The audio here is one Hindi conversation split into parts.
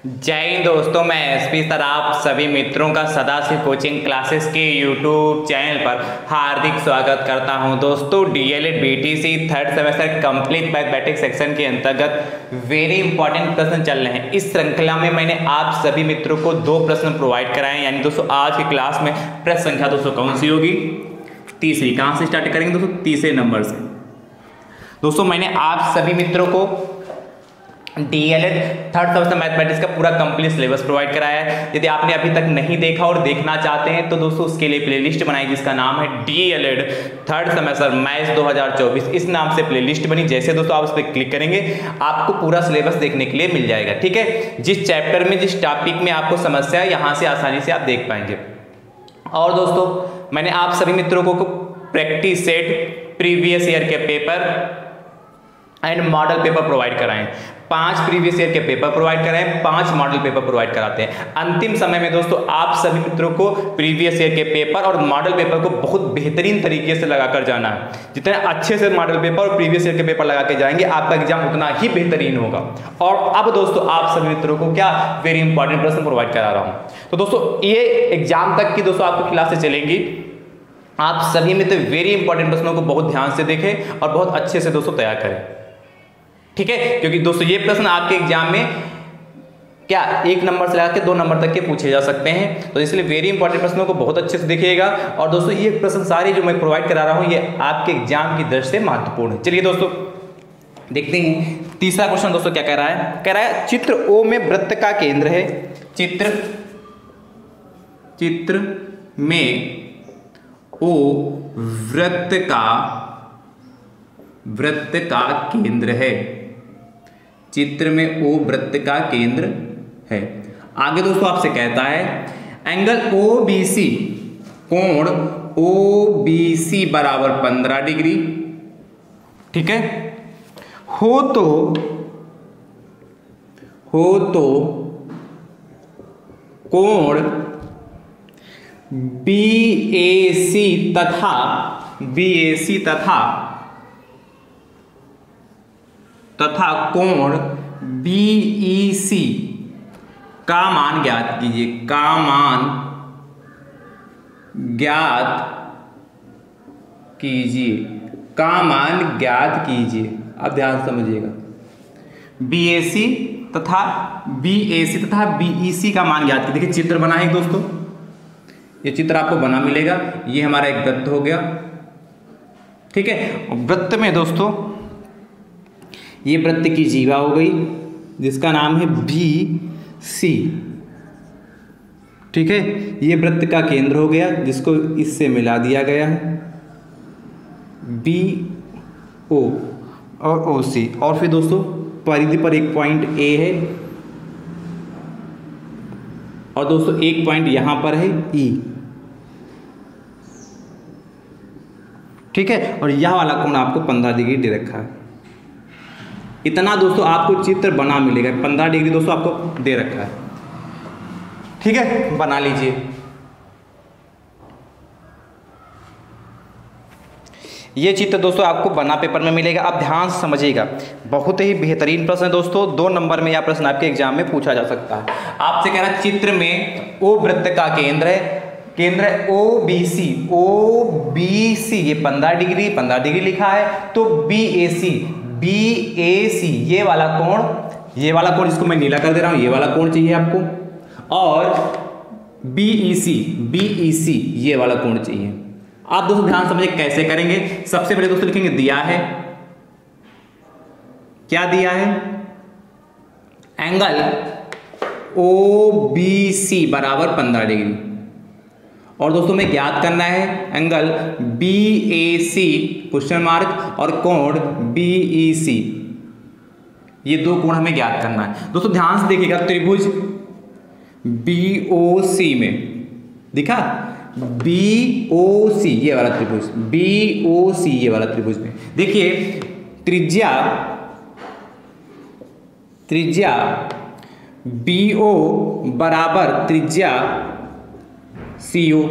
जय हिंद दोस्तों, मैं एसपी सर आप सभी मित्रों का सदाशिव कोचिंग क्लासेस के यूट्यूब चैनल पर हार्दिक स्वागत करता हूं। दोस्तों DElEd BTC third semester complete mathematics section के अंतर्गत वेरी इंपॉर्टेंट प्रश्न चल रहे हैं। इस श्रृंखला में मैंने आप सभी मित्रों को 2 प्रश्न प्रोवाइड कराए हैं। यानी दोस्तों आज की क्लास में प्रश्न संख्या दोस्तों कौन सी होगी? तीसरी। कहाँ से स्टार्ट करेंगे दोस्तों? तीसरे नंबर से। दोस्तों मैंने आप सभी मित्रों को डीएलएड थर्ड सेमेस्टर मैथमेटिक्स का पूरा कंप्लीट सिलेबस प्रोवाइड कराया है। यदि आपने अभी तक नहीं देखा और देखना चाहते हैं तो दोस्तों उसके लिए प्लेलिस्ट बनाई जिसका नाम है डीएलएड थर्ड सेमेस्टर मैथ्स 2024। इस नाम से प्लेलिस्ट बनी। जैसे दोस्तों आप उस पर क्लिक करेंगे आपको पूरा सिलेबस देखने के लिए मिल जाएगा। ठीक है, जिस चैप्टर में जिस टॉपिक में आपको समस्या है यहाँ से आसानी से आप देख पाएंगे। और दोस्तों मैंने आप सभी मित्रों को प्रैक्टिस सेट, प्रीवियस ईयर के paper and model paper provide कराएं। 5 प्रीवियस ईयर के पेपर प्रोवाइड कराएं, 5 मॉडल पेपर प्रोवाइड कराते हैं। अंतिम समय में दोस्तों आप सभी मित्रों को प्रीवियस ईयर के पेपर और मॉडल पेपर को बहुत बेहतरीन तरीके से लगाकर जाना है। जितने अच्छे से मॉडल पेपर और प्रीवियस ईयर के पेपर लगा के जाएंगे आपका एग्जाम उतना ही बेहतरीन होगा। और अब दोस्तों आप सभी मित्रों को क्या वेरी इंपॉर्टेंट प्रश्न प्रोवाइड करा रहा हूँ। तो दोस्तों ये एग्जाम तक की दोस्तों आपको क्लासें चलेंगी। आप सभी मित्र वेरी इंपॉर्टेंट प्रश्नों को बहुत ध्यान से देखें और बहुत अच्छे से दोस्तों तैयार करें। ठीक है, क्योंकि दोस्तों ये प्रश्न आपके एग्जाम में क्या 1 नंबर से लेकर 2 नंबर तक के पूछे जा सकते हैं। तो इसलिए वेरी इंपॉर्टेंट प्रश्नों को बहुत अच्छे से देखिएगा। और दोस्तों ये प्रश्न सारे जो मैं प्रोवाइड करा रहा हूं ये आपके एग्जाम की दृष्टि से महत्वपूर्ण है। चलिए दोस्तों देखते हैं तीसरा क्वेश्चन दोस्तों क्या कह रहा है। कह रहा है चित्र ओ में वृत्त का केंद्र है। चित्र में ओ वृत्त का केंद्र है। चित्र में ओ वृत्त का केंद्र है। आगे दोस्तों आपसे कहता है एंगल OBC, कोण OBC बराबर 15 डिग्री। ठीक है, हो तो कोण BAC तथा कोण BEC का मान ज्ञात कीजिए। का मान ज्ञात कीजिए। अब ध्यान से समझिएगा। BAC तथा BEC का मान ज्ञात कीजिए। देखिए चित्र बना है दोस्तों, ये चित्र आपको बना मिलेगा। ये हमारा एक वृत्त हो गया। ठीक है, वृत्त में दोस्तों ये वृत्त की जीवा हो गई जिसका नाम है BC। ठीक है, ये वृत्त का केंद्र हो गया जिसको इससे मिला दिया गया है BO और OC। और फिर दोस्तों परिधि पर एक पॉइंट A है और दोस्तों एक पॉइंट यहां पर है E। ठीक है, और यह वाला कोण आपको 15 डिग्री दे रखा है। इतना दोस्तों आपको चित्र बना मिलेगा। 15 डिग्री दोस्तों आपको दे रखा है। ठीक है, बना लीजिए। ये चित्र दोस्तों आपको बना पेपर में मिलेगा। अब ध्यान से समझिएगा, बहुत ही बेहतरीन प्रश्न है दोस्तों। 2 नंबर में यह प्रश्न आपके एग्जाम में पूछा जा सकता है। आपसे कह रहा है चित्र में ओ वृत्त का केंद्र है OBC। ये 15 डिग्री लिखा है। तो BAC ये वाला कोण जिसको मैं नीला कर दे रहा हूं, ये वाला कोण चाहिए आपको। और BEC ये वाला कोण चाहिए। आप दोस्तों ध्यान समझिए कैसे करेंगे। सबसे पहले दोस्तों लिखेंगे दिया है, क्या दिया है? एंगल OBC बराबर 15 डिग्री। और दोस्तों में ज्ञात करना है एंगल BAC क्वेश्चन मार्क और कोण BEC। ये 2 कोण हमें ज्ञात करना है। दोस्तों ध्यान से देखिएगा, त्रिभुज BOC में दिखा BOC ये वाला त्रिभुज में देखिए त्रिज्या BO बराबर त्रिज्या CO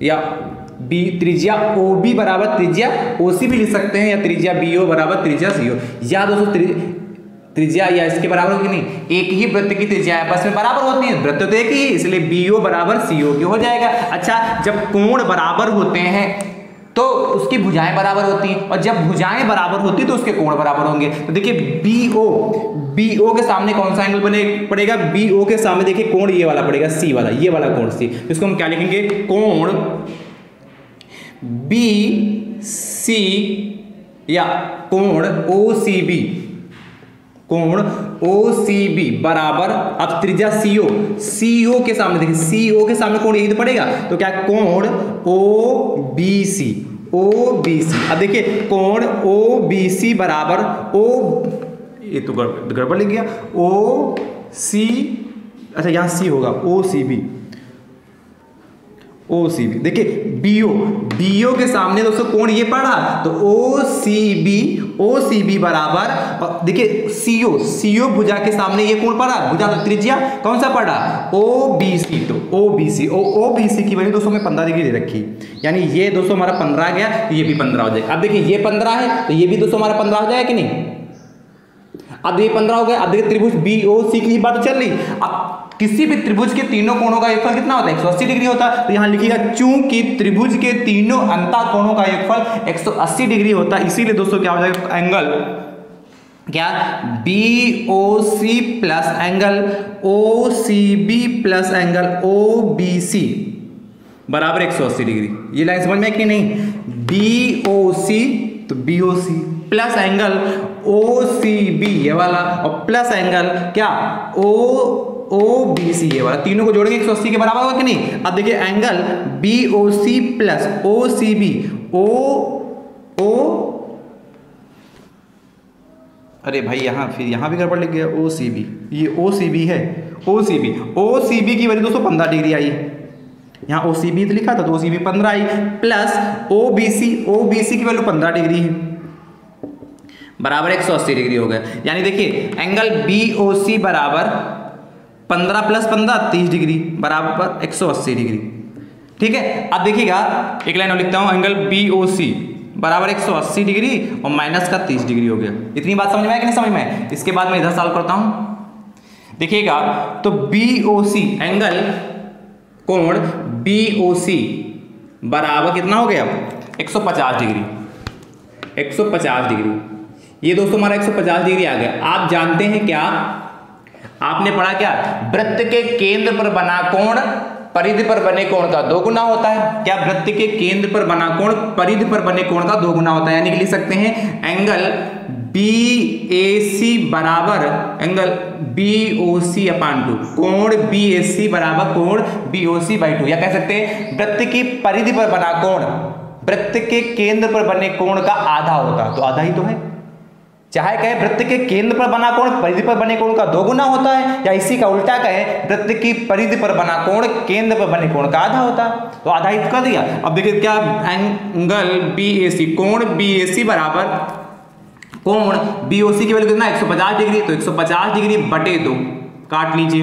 या त्रिज्या OB बराबर त्रिज्या OC भी लिख सकते हैं, या त्रिज्या BO बराबर त्रिज्या CO। या दोस्तों त्रिज्या या इसके बराबर होगी नहीं, एक ही वृत्त की त्रिज्या आपस में बराबर होती है, वृत्त तो एक ही, इसलिए BO बराबर CO हो जाएगा। अच्छा, जब कोण बराबर होते हैं तो उसकी भुजाएं बराबर होती हैं, और जब भुजाएं बराबर होती तो उसके कोण बराबर होंगे। तो देखिए BO के सामने कौन सा एंगल पड़ेगा, BO के सामने देखिए कोण ये वाला पड़ेगा, C वाला, ये वाला कोण C, इसको हम क्या लिखेंगे, कोण BC या कोण OCB, कोण OCB बराबर, अब त्रिज्या CO के सामने देखिए, CO के सामने कोण यही तो पड़ेगा, तो क्या कोण OBC। अब देखिए कोण OBC बराबर ये तो गड़बड़ लिख गया, OC, अच्छा यहाँ C होगा, OCB देखिए BO के सामने दोस्तों कोण ये पड़ा, तो OCB बराबर, देखिए CO भुजा के सामने ये कोण पड़ा, भुजा तो त्रिज्या कौन सा पड़ा, OBC, तो OBC की वैल्यू दोस्तों में 15 डिग्री दे रखी, यानी ये दोस्तों हमारा 15 आ गया, तो ये भी 15 हो जाएगा। अब देखिए ये 15 है तो ये भी दोस्तों हमारा 15 हो जाएगा कि नहीं, अब ये 15 हो गया। अब देखिए त्रिभुज BOC की बात चल रही, अब किसी भी त्रिभुज के तीनों कोणों का योगफल कितना होता है, 180 डिग्री होता है, तो यहां लिखिएगा चूंकि त्रिभुज के तीनों अंतः कोणों का योगफल 180 डिग्री होता है, इसीलिए दोस्तों क्या हो जाएगा, एंगल क्या BOC plus angle OCB plus angle OBC बराबर 180 डिग्री। ये लाइन समझ में कि नहीं, BOC तो BOC प्लस एंगल OCB ये वाला, और प्लस एंगल क्या OBC ये वाला, तीनों को जोड़ेंगे 180 के बराबर होगा कि नहीं। अब देखिए एंगल BOC प्लस OCB अरे भाई यहाँ भी गड़बड़ लिख गया, OCB, ये OCB है, OCB की वैल्यू दोस्तों 15 डिग्री आई, यहाँ OCB तो लिखा था तो OCB 15 आई, प्लस OBC की वैल्यू 15 डिग्री है, बराबर 180 डिग्री हो गया। यानी देखिए एंगल BOC बराबर 15 प्लस 15 30 डिग्री बराबर 180 डिग्री। ठीक है, अब देखिएगा एक लाइन और लिखता हूं, एंगल BOC बराबर 180 डिग्री और माइनस का 30 डिग्री हो गया। इतनी बात समझ में आया कि नहीं समझ में। इसके बाद मैं इधर सॉल्व करता हूं, देखिएगा तो BOC एंगल कोण BOC बराबर कितना हो गया 150 डिग्री, 150 डिग्री। ये दोस्तों हमारा 150 डिग्री आ गया। आप जानते हैं क्या, आपने पढ़ा क्या, वृत्त के केंद्र पर बना कोण परिधि पर बने कोण का 2 गुना होता है। क्या वृत्त के केंद्र पर बना कोण परिधि पर बने कोण का 2 गुना होता है, यानी कि लिख सकते हैं एंगल BAC बराबर एंगल BOC अपान 2, कोण BAC बराबर कोण BOC बाई 2, या कह सकते हैं वृत्त की परिधि पर बना कोण वृत्त के केंद्र पर बने कोण का आधा होता, तो आधा ही तो है। चाहे कहे वृत्त के केंद्र पर बना कोण परिधि पर बने कोण का 2 गुना होता है, या इसी का उल्टा कहे वृत्त की परिधि पर बना कोण केंद्र पर बने कोण का आधा होता, तो आधा ही कर दिया। अब देखिए क्या, एंगल BAC कोण BAC बराबर कोण BOC की वैल्यू कितना 150 डिग्री, तो 150 डिग्री बटे 2 काट लीजिए।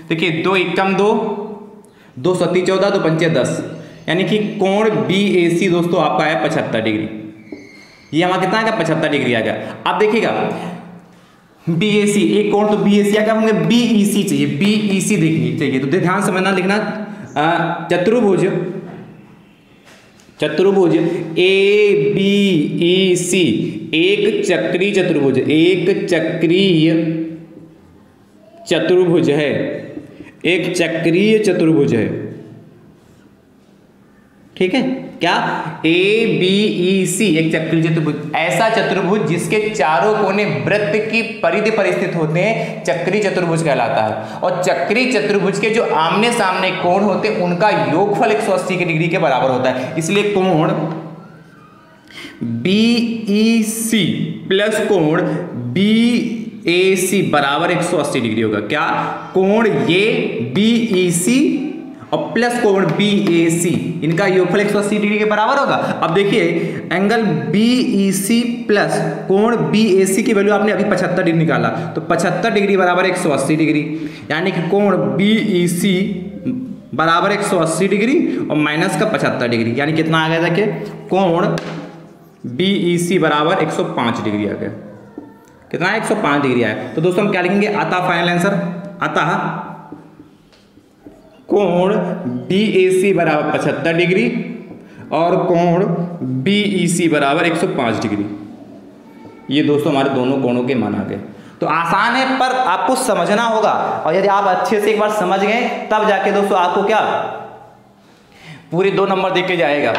देखिए 2 एकम 2, 2 सत्ती 14, 2 पंचे 10, यानी कि कोण BAC दोस्तों आपका है 75 डिग्री। ये हमारा कितना आ गया 75 डिग्री आ गया। अब देखिएगा BAC एक कोण तो BAC आ गया, होंगे BEC चाहिए, BEC देखनी चाहिए, तो ध्यान समझना लिखना, चतुर्भुज ABEC एक चक्रीय चतुर्भुज, एक चक्रीय चतुर्भुज है, एक चक्रीय चतुर्भुज है। ठीक है, क्या ABEC एक चक्रीय चतुर्भुज, ऐसा चतुर्भुज जिसके चारों कोने वृत्त की परिधि पर स्थित होते हैं चक्रीय चतुर्भुज कहलाता है। और चक्रीय चतुर्भुज के जो आमने सामने कोण होते हैं उनका योगफल 180 की डिग्री के बराबर होता है, इसलिए कोण BEC प्लस कोण BAC बराबर 180 डिग्री होगा। क्या, कोण ये BEC और प्लस कोण BAC इनका योगफल 180 डिग्री के बराबर होगा। अब देखिए एंगल BEC प्लस कोण BAC की वैल्यू आपने अभी 75 डिग्री निकाला, तो 75 डिग्री बराबर 180 डिग्री, यानी कि कोण BEC बराबर 180 डिग्री और माइनस का 75 डिग्री, यानी कितना आ गया, देखिए कोण BEC बराबर 105 डिग्री आ गया। कितना 105 डिग्री आया। तो दोस्तों हम क्या लिखेंगे, अतः फाइनल आंसर, अतः कोण DAC बराबर 75 डिग्री और कोण BEC बराबर 105 डिग्री। ये दोस्तों हमारे दोनों कोणों के मान आ गए। तो आसान है पर आपको समझना होगा, और यदि आप अच्छे से एक बार समझ गए तब जाके दोस्तों आपको क्या पूरी 2 नंबर देख के जाएगा।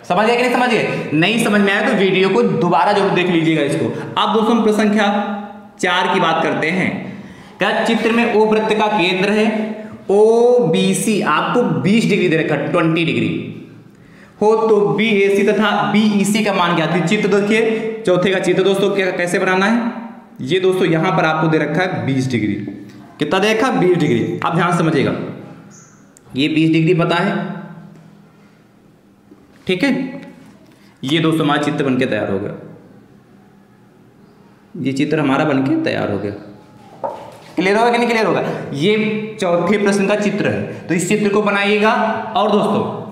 समझ गए कि नहीं समझ गए? नहीं समझ में आया तो वीडियो को दोबारा जरूर देख लीजिएगा इसको। अब दोस्तों हम प्रश्न संख्या 4 की बात करते हैं। क्या चित्र में O वृत्त का केंद्र है, OBC आपको 20 डिग्री दे रखा, 20 डिग्री हो, तो BAC तथा BEC का मान क्या थी। चित्र देखिए, चौथे का चित्र दोस्तों क्या कैसे बनाना है। ये दोस्तों यहां पर आपको दे रखा है 20 डिग्री, कितना दे रखा है 20 डिग्री। आप ध्यान समझिएगा, ये 20 डिग्री पता है, ठीक है। ये दोस्तों हमारा चित्र बनके तैयार हो गया, ये चित्र हमारा बनके तैयार हो गया। क्लियर होगा कि नहीं क्लियर होगा? ये चौथे प्रश्न का चित्र है, तो इस चित्र को बनाइएगा। और दोस्तों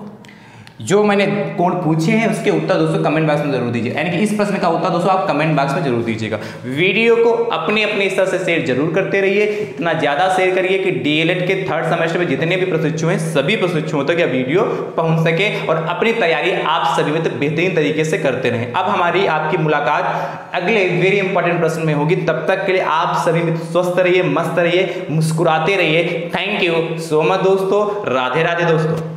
जो मैंने कोण पूछे हैं उसके उत्तर दोस्तों कमेंट बॉक्स में जरूर दीजिए, यानी कि इस प्रश्न का उत्तर दोस्तों आप कमेंट बॉक्स में जरूर दीजिएगा। वीडियो को अपने अपने स्तर से शेयर जरूर करते रहिए, इतना ज़्यादा शेयर करिए कि DLED के 3rd सेमेस्टर में जितने भी प्रशिक्षु हैं सभी प्रशिक्षुओं तक यह वीडियो पहुंच सके और अपनी तैयारी आप सभी मित्र बेहतरीन तरीके से करते रहें। अब हमारी आपकी मुलाकात अगले वेरी इंपॉर्टेंट प्रश्न में होगी, तब तक के लिए आप सभी मित्र स्वस्थ रहिए, मस्त रहिए, मुस्कुराते रहिए। थैंक यू सो मच दोस्तों, राधे राधे दोस्तों।